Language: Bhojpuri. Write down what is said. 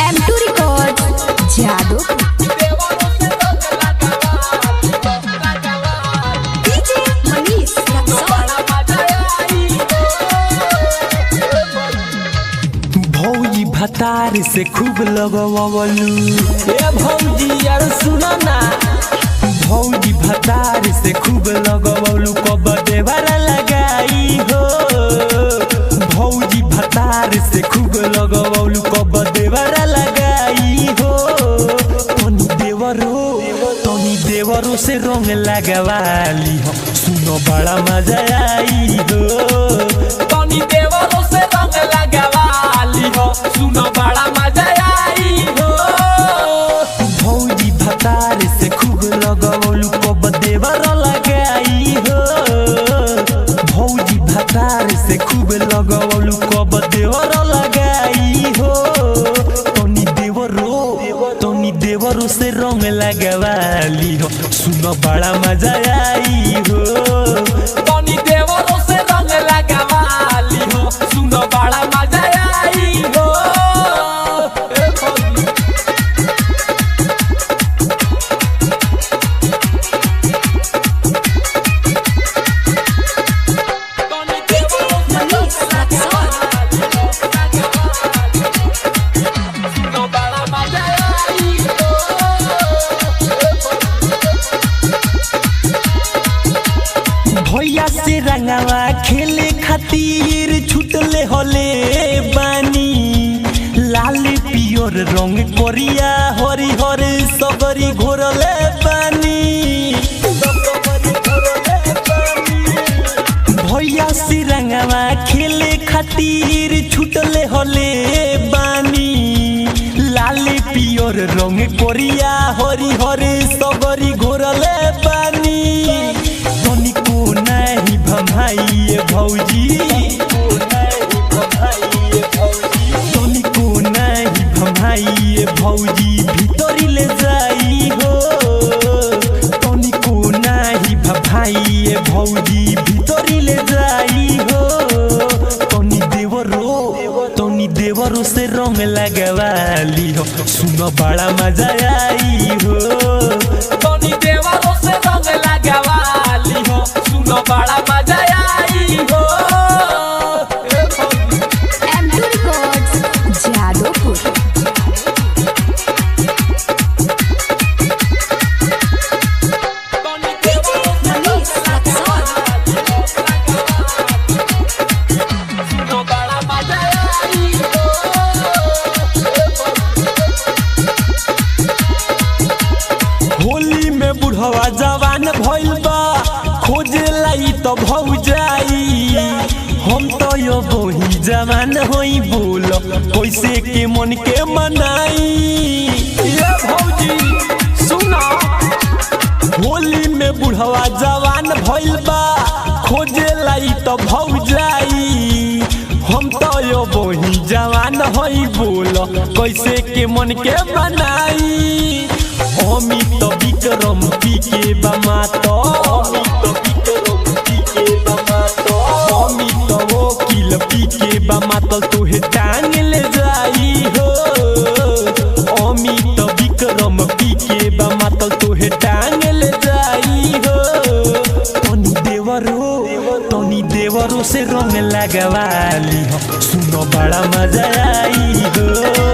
M2 Records जादू DJ मनीष भौजी भतार से खूब लगवलू ए भौजी यार सुना ना भौजी भतार से खूब लगवलू कब देवरा लगाई हो भौजी भतार से खूब लगवलू कब देवरा लगाई हो तनी देवरो से रंग लगवाली हो सुनो बड़ा मजा आई हो तनी देवरो से रंग लगवाली हो सुनो बड़ा मजा आई हो भौजी भतार से खूब लगवलू कब देवरा लगाई हो भौजी भतार से खूब लगवलू कब देवरा लगाई हो तनी देवरो से रंग लगवाली हो सुनो बड़ा मजा आई हो तनी देवरो से रंग लगवाली हो सुनो बड़ा मजा आई हो भैया से रंगवा खेले खातिर छुटले होले बानी लाल पियर रंग करिया हरिहर सबरी घोरले बानी भैया से रंगवा खेले खातिर छुटले होले बानी लाल पियर रंग करिया हरिहर सबरी घोरले बानी भमाइए भौजी तनिको नहीं भमाइए भौजी भीतरी ले जाई हो तनिको नहीं भमाइए भौजी भीतरी ले जाई हो तनी देवरो से रंग लगवाली हो सुनो बड़ा मजा आई हो तनी देवरो से रंग लगवाली हो सुनो बड़ा मजा आई हो M2 Records जादूपुर होली में बुढ़वा जवान भइल बा खोजे लाई तो भौजाई हम तो यो वही जवान होई बोल कैसे के मन के मनाई ये भौजी सुना होली में बुढ़वा जवान भइल बा खोजे लाई तो भौजाई हम तो यो वही जवान होई बोल कैसे के मन के मनाई अमित विक्रम पी के बमातो अमित वकील पी के बमातल तोहे टांग ले जाई हो अमित विक्रम पी के बमातल तोहे टांग ले जाई हो तनी देवरो से रंग लगवाली हो सुनो बड़ा मजा आई हो।